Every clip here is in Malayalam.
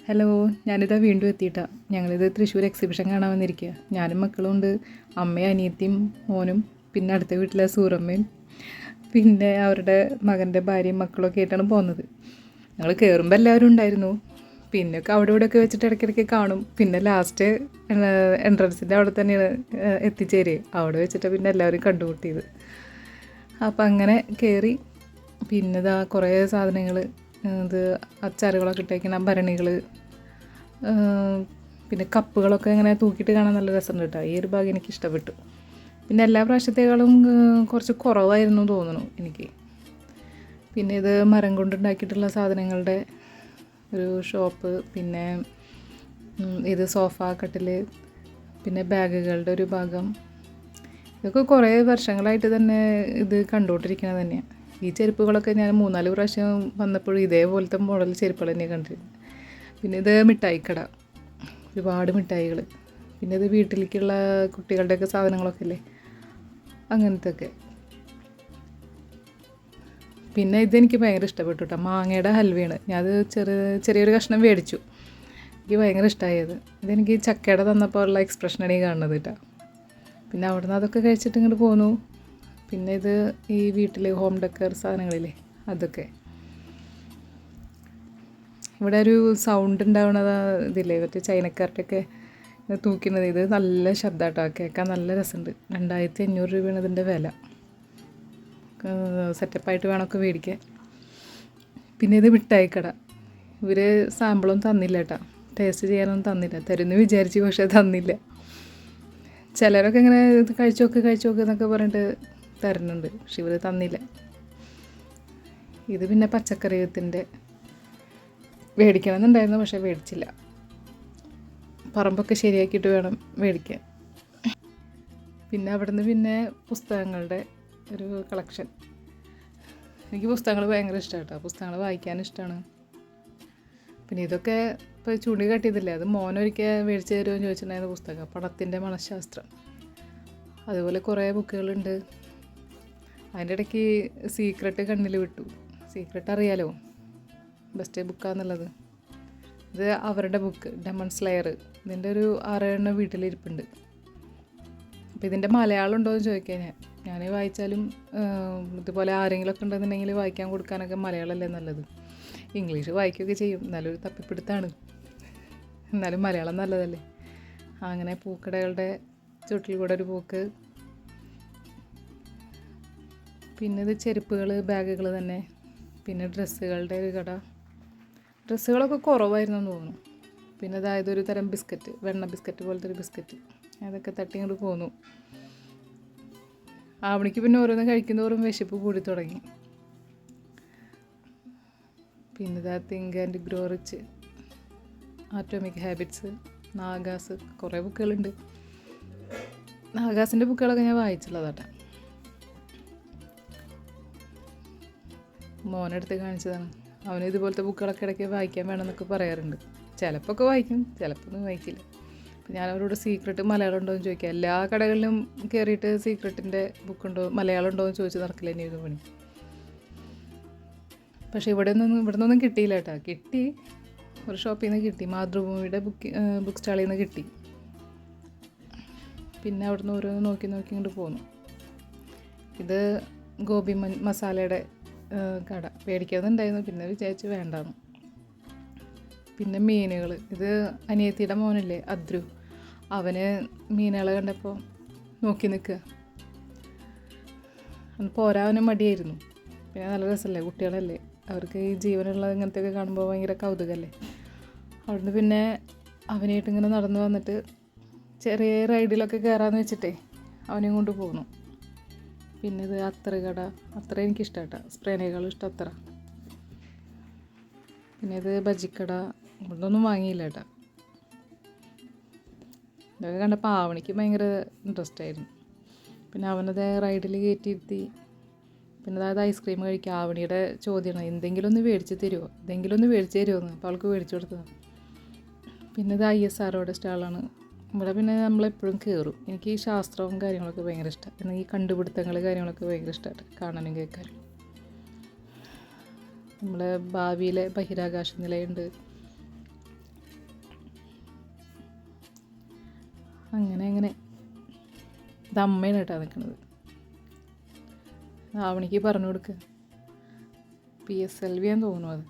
ഹലോ, ഞാനിതാ വീണ്ടും എത്തിയിട്ടാ. ഞങ്ങളിത് തൃശ്ശൂർ എക്സിബിഷൻ കാണാൻ വന്നിരിക്കുക. ഞാനും മക്കളും ഉണ്ട്, അമ്മയും അനിയത്തിയും മോനും, പിന്നെ അടുത്ത വീട്ടിലെ സൂറമ്മയും, പിന്നെ അവരുടെ മകൻ്റെ ഭാര്യയും മക്കളൊക്കെ ആയിട്ടാണ് പോകുന്നത്. ഞങ്ങൾ കയറുമ്പോൾ എല്ലാവരും ഉണ്ടായിരുന്നു. പിന്നെയൊക്കെ അവിടെ ഇവിടെയൊക്കെ വെച്ചിട്ട് ഇടയ്ക്കിടയ്ക്ക് കാണും. പിന്നെ ലാസ്റ്റ് എൻട്രൻസിൻ്റെ അവിടെ തന്നെയാണ് എത്തിച്ചേരുക. അവിടെ വെച്ചിട്ട് പിന്നെ എല്ലാവരും കണ്ടുമുട്ടിയത്. അപ്പം അങ്ങനെ കയറി. പിന്നെ ഇതാ കുറേ സാധനങ്ങൾ, ഇത് അച്ചാറുകളൊക്കെ ഇട്ടേക്കുന്ന ഭരണികൾ, പിന്നെ കപ്പുകളൊക്കെ ഇങ്ങനെ തൂക്കിയിട്ട് കാണാൻ നല്ല രസമുണ്ട് കേട്ടോ. ഈ ഒരു ഭാഗം എനിക്ക് ഇഷ്ടപ്പെട്ടു. പിന്നെ എല്ലാ പ്രാവശ്യത്തേക്കാളും കുറച്ച് കുറവായിരുന്നു തോന്നുന്നു എനിക്ക്. പിന്നെ ഇത് മരം കൊണ്ടുണ്ടാക്കിയിട്ടുള്ള സാധനങ്ങളുടെ ഒരു ഷോപ്പ്, പിന്നെ ഇത് സോഫ, കട്ടിൽ, പിന്നെ ബാഗുകളുടെ ഒരു ഭാഗം. ഇതൊക്കെ കുറേ വർഷങ്ങളായിട്ട് തന്നെ ഇത് കണ്ടുകൊണ്ടിരിക്കുന്നത് തന്നെയാണ്. ഈ ചെരുപ്പുകളൊക്കെ ഞാൻ 3-4 പ്രാവശ്യം വന്നപ്പോഴും ഇതേപോലത്തെ മോഡൽ ചെരുപ്പുകൾ തന്നെയാണ് കണ്ടിരുന്നത്. പിന്നെ ഇത് മിഠായിക്കട, ഒരുപാട് മിഠായികൾ. പിന്നെ ഇത് വീട്ടിലേക്കുള്ള കുട്ടികളുടെയൊക്കെ സാധനങ്ങളൊക്കെ ഇല്ലേ, അങ്ങനത്തെ ഒക്കെ. പിന്നെ ഇതെനിക്ക് ഭയങ്കര ഇഷ്ടപ്പെട്ടു കേട്ടോ. മാങ്ങയുടെ ഹൽവയാണ്. ഞാനത് ചെറിയൊരു കഷ്ണം മേടിച്ചു. എനിക്ക് ഭയങ്കര ഇഷ്ടമായത്. ഇതെനിക്ക് ചക്കയുടെ തന്നപ്പോൾ ഉള്ള എക്സ്പ്രഷനാണ് ഈ കാണുന്നത് കേട്ടോ. പിന്നെ അവിടെ നിന്ന് അതൊക്കെ കഴിച്ചിട്ട് ഇങ്ങോട്ട് പോന്നു. പിന്നെ ഇത് ഈ വീട്ടിൽ ഹോം ഡെക്കർ സാധനങ്ങളില്ലേ, അതൊക്കെ. ഇവിടെ ഒരു സൗണ്ട് ഉണ്ടാവണത് ഇതില്ലേ, മറ്റേ ചൈനക്കാരുടെയൊക്കെ തൂക്കുന്നത്. ഇത് നല്ല ശബ്ദമാട്ടോ, കേൾക്കാൻ നല്ല രസമുണ്ട്. 2500 രൂപയാണ് ഇതിൻ്റെ വില. സെറ്റപ്പായിട്ട് വേണമൊക്കെ മേടിക്കാൻ. പിന്നെ ഇത് മിഠായിക്കട. ഇവർ സാമ്പിളൊന്നും തന്നില്ല കേട്ടോ, ടേസ്റ്റ് ചെയ്യാനൊന്നും തന്നില്ല. തരുമെന്ന് വിചാരിച്ചു, പക്ഷേ തന്നില്ല. ചിലരൊക്കെ ഇങ്ങനെ ഇത് കഴിച്ചു നോക്ക് എന്നൊക്കെ പറഞ്ഞിട്ട് തരുന്നുണ്ട്, പക്ഷെ ഇവർ തന്നില്ല. ഇത് പിന്നെ പച്ചക്കറി വിത്തിൻ്റെ മേടിക്കണമെന്നുണ്ടായിരുന്നു, പക്ഷേ മേടിച്ചില്ല. പറമ്പൊക്കെ ശരിയാക്കിയിട്ട് വേണം മേടിക്കാൻ. പിന്നെ അവിടുന്ന് പിന്നെ പുസ്തകങ്ങളുടെ ഒരു കളക്ഷൻ. എനിക്ക് പുസ്തകങ്ങൾ ഭയങ്കര ഇഷ്ടമാണ് കേട്ടോ. പുസ്തകങ്ങൾ വായിക്കാൻ ഇഷ്ടമാണ്. പിന്നെ ഇതൊക്കെ ഇപ്പോൾ ചൂണ്ടി കാട്ടിയതില്ലേ, അത് മോനൊരിക്കൽ മേടിച്ച് തരുമെന്ന് ചോദിച്ചിട്ടുണ്ടായിരുന്ന പുസ്തകം, പണത്തിൻ്റെ മനഃശാസ്ത്രം. അതുപോലെ കുറേ ബുക്കുകളുണ്ട്. അതിൻ്റെ ഇടയ്ക്ക് സീക്രട്ട് കണ്ണിൽ വിട്ടു. സീക്രട്ട് അറിയാലോ, ബെസ്റ്റ് ബുക്കാന്നുള്ളത്. ഇത് അവരുടെ ബുക്ക്, ഡെമൺ സ്ലെയർ. ഇതിൻ്റെ ഒരു 6 വീട്ടിലിരിപ്പുണ്ട്. അപ്പോൾ ഇതിൻ്റെ മലയാളം ഉണ്ടോ എന്ന് ചോദിക്കാൻ ഞാൻ വായിച്ചാലും ഇതുപോലെ ആരെങ്കിലുമൊക്കെ ഉണ്ടെന്നുണ്ടെങ്കിൽ വായിക്കാൻ കൊടുക്കാനൊക്കെ മലയാളമല്ലേ നല്ലത്. ഇംഗ്ലീഷ് വായിക്കുകയൊക്കെ ചെയ്യും, എന്നാലും ഒരു തപ്പിപ്പിടുത്താണ്. എന്നാലും മലയാളം നല്ലതല്ലേ. അങ്ങനെ പൂക്കടകളുടെ ചുട്ടിൽ കൂടെ ഒരു പോക്ക്. പിന്നെ ഇത് ചെരുപ്പുകൾ, ബാഗുകൾ തന്നെ. പിന്നെ ഡ്രസ്സുകളുടെ ഒരു കട. ഡ്രസ്സുകളൊക്കെ കുറവായിരുന്നു എന്ന് തോന്നുന്നു. പിന്നെ അതായത് ഒരു തരം ബിസ്ക്കറ്റ്, വെണ്ണ ബിസ്ക്കറ്റ് പോലത്തെ ഒരു ബിസ്ക്കറ്റ്, അതൊക്കെ തട്ടി ഇങ്ങോട്ട് പോന്നു. ആവണിക്ക് പിന്നെ ഓരോന്ന് കഴിക്കുന്നതോറും വിശപ്പ് കൂടി തുടങ്ങി. പിന്നെ ഇതാ think and grow rich, atomic habits, Nagas. കുറേ ബുക്കുകളുണ്ട്. നാഗാസിൻ്റെ ബുക്കുകളൊക്കെ ഞാൻ വായിച്ചുള്ളതാട്ടോ. മോനെടുത്ത് കാണിച്ചതാണ്. അവന് ഇതുപോലത്തെ ബുക്കുകളൊക്കെ ഇടയ്ക്ക് വായിക്കാൻ വേണമെന്നൊക്കെ പറയാറുണ്ട്. ചിലപ്പോൾ ഒക്കെ വായിക്കും, ചിലപ്പോൾ ഒന്നും വായിക്കില്ല. അപ്പം ഞാൻ അവരോട് സീക്രട്ട് മലയാളം ഉണ്ടോ എന്ന് ചോദിക്കുക. എല്ലാ കടകളിലും കയറിയിട്ട് സീക്രട്ടിൻ്റെ ബുക്കുണ്ടോ, മലയാളം ഉണ്ടോ എന്ന് ചോദിച്ച് നടക്കില്ല തന്നെയായിരുന്നു പണി. പക്ഷേ ഇവിടെ നിന്നൊന്നും കിട്ടിയില്ല കേട്ടോ. കിട്ടി, ഒരു ഷോപ്പിൽ നിന്ന് കിട്ടി, മാതൃഭൂമിയുടെ ബുക്ക് സ്റ്റാളിൽ നിന്ന് കിട്ടി. പിന്നെ അവിടുന്ന് ഓരോന്ന് നോക്കി ഇങ്ങോട്ട് പോന്നു. ഇത് ഗോബി മസാലയുടെ കട. പേടിക്കാന്നുണ്ടായിരുന്നു, പിന്നെ വിചാരിച്ച് വേണ്ടാന്ന്. പിന്നെ മീനുകൾ. ഇത് അനിയത്തിയുടെ മോനല്ലേ അദ്രു, അവന് മീനുകളെ കണ്ടപ്പോൾ നോക്കി നിൽക്കുക. അന്ന് പോരാവന് മടിയായിരുന്നു. പിന്നെ നല്ല രസമല്ലേ, കുട്ടികളല്ലേ, അവർക്ക് ഈ ജീവനുള്ള ഇങ്ങനത്തെയൊക്കെ കാണുമ്പോൾ ഭയങ്കര കൗതുകമല്ലേ. അവിടുന്ന് പിന്നെ അവനായിട്ട് ഇങ്ങനെ നടന്നു വന്നിട്ട് ചെറിയ റൈഡിലൊക്കെ കയറാമെന്ന് വെച്ചിട്ടേ അവനെയും കൊണ്ട് പോന്നു. പിന്നെ ഇത് അത്തറ കട. അത്ര എനിക്കിഷ്ടം കേട്ടോ, സ്പ്രേനേക്കാളും ഇഷ്ടം അത്തറ. പിന്നെ ഇത് ബജിക്കട. ഇവിടുന്നൊന്നും വാങ്ങിയില്ല കേട്ടോ. ഇതൊക്കെ കണ്ടപ്പോൾ ആവണിക്ക് ഭയങ്കര ഇൻട്രസ്റ്റ് ആയിരുന്നു. പിന്നെ അവനത് റൈഡിൽ കയറ്റിയിരുത്തി. പിന്നെ അതായത് ഐസ്ക്രീം കഴിക്കുക. ആവണിയുടെ ചോദ്യമാണ്, എന്തെങ്കിലും ഒന്ന് മേടിച്ച് തരുമോ, എന്ന്. അപ്പോൾ അവൾക്ക് മേടിച്ചു കൊടുത്തതാണ്. പിന്നെ ഇത് ISROയുടെ സ്റ്റാളാണ്. ഇവിടെ പിന്നെ നമ്മളെപ്പോഴും കയറും. എനിക്ക് ഈ ശാസ്ത്രവും കാര്യങ്ങളൊക്കെ ഭയങ്കര ഇഷ്ടമാണ്. എന്നാൽ ഈ കണ്ടുപിടുത്തങ്ങൾ കാര്യങ്ങളൊക്കെ ഭയങ്കര ഇഷ്ടമായിട്ട് കാണാനും കേൾക്കാനും. നമ്മളെ ഭാവിയിലെ ബഹിരാകാശ നിലയുണ്ട്. അങ്ങനെ അങ്ങനെ ഇത് അമ്മയാണ് കേട്ടോ നിൽക്കുന്നത്. ആവണിക്ക് പറഞ്ഞു കൊടുക്കുക. PSLV ആണെന്ന് തോന്നുന്നു അത്.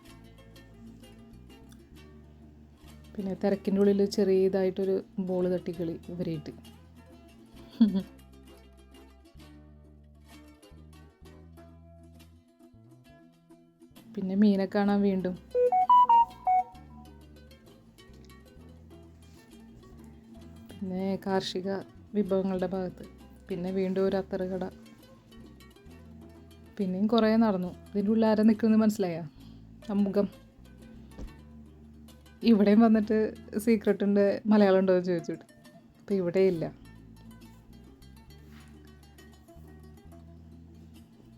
പിന്നെ തിരക്കിൻ്റെ ഉള്ളിൽ ചെറിയതായിട്ടൊരു ബോൾ തട്ടിക്കളി ഇവരായിട്ട്. പിന്നെ മീനെ കാണാൻ വീണ്ടും. പിന്നെ കാർഷിക വിഭവങ്ങളുടെ ഭാഗത്ത്. പിന്നെ വീണ്ടും ഒരു അത്തറ് കട. പിന്നെയും കുറേ നടന്നു. ഇതിൻ്റെ ഉള്ളിൽ ആരാ നിൽക്കുന്നത് മനസ്സിലായോ? അമുഖം. ഇവിടെയും വന്നിട്ട് സീക്രട്ടിൻ്റെ മലയാളം ഉണ്ടോ എന്ന് ചോദിച്ചിട്ട്. അപ്പോൾ ഇവിടെ ഇല്ല.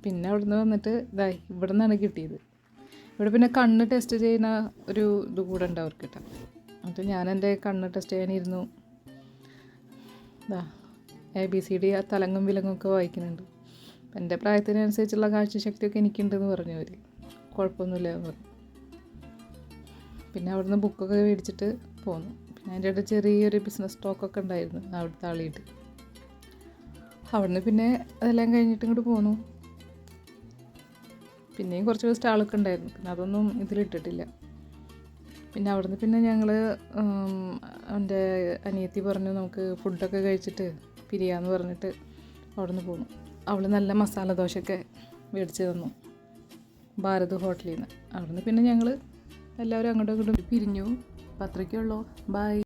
പിന്നെ അവിടുന്ന് വന്നിട്ട് ഇതായി ഇവിടെ നിന്നാണ് കിട്ടിയത്. ഇവിടെ പിന്നെ കണ്ണ് ടെസ്റ്റ് ചെയ്യുന്ന ഒരു ഇത് കൂടെ ഉണ്ട് അവർക്ക് കേട്ടോ. എന്നിട്ട് ഞാൻ എൻ്റെ കണ്ണ് ടെസ്റ്റ് ചെയ്യാനിരുന്നു. ABCD തലങ്ങും വിലങ്ങും ഒക്കെ വായിക്കുന്നുണ്ട്. എൻ്റെ പ്രായത്തിനനുസരിച്ചുള്ള കാഴ്ചശക്തിയൊക്കെ എനിക്കുണ്ടെന്ന് പറഞ്ഞു അവർ. കുഴപ്പമൊന്നുമില്ല എന്ന് പറഞ്ഞു. പിന്നെ അവിടുന്ന് ബുക്കൊക്കെ മേടിച്ചിട്ട് പോന്നു. പിന്നെ അതിൻ്റെ ഇടയിൽ ചെറിയൊരു ബിസിനസ് സ്റ്റോക്കൊക്കെ ഉണ്ടായിരുന്നു അവിടുത്തെ ആളിയിട്ട്. അവിടുന്ന് പിന്നെ അതെല്ലാം കഴിഞ്ഞിട്ട് ഇങ്ങോട്ട് പോന്നു. പിന്നെയും കുറച്ച് സ്റ്റാളൊക്കെ ഉണ്ടായിരുന്നു. പിന്നെ അതൊന്നും ഇതിലിട്ടിട്ടില്ല. പിന്നെ അവിടുന്ന് പിന്നെ ഞങ്ങൾ എൻ്റെ അനിയത്തി പറഞ്ഞു നമുക്ക് ഫുഡൊക്കെ കഴിച്ചിട്ട് പിരിയാമെന്ന് പറഞ്ഞിട്ട് അവിടുന്ന് പോന്നു. അവൾ നല്ല മസാല ദോശയൊക്കെ മേടിച്ച് തന്നു ഭാരത് ഹോട്ടലിൽ നിന്ന്. അവിടുന്ന് പിന്നെ ഞങ്ങൾ എല്ലാവരും അങ്ങോട്ടും ഇങ്ങോട്ടും പിരിഞ്ഞു. അപ്പോൾ അത്രയ്ക്കേ ഉള്ളൂ. ബൈ.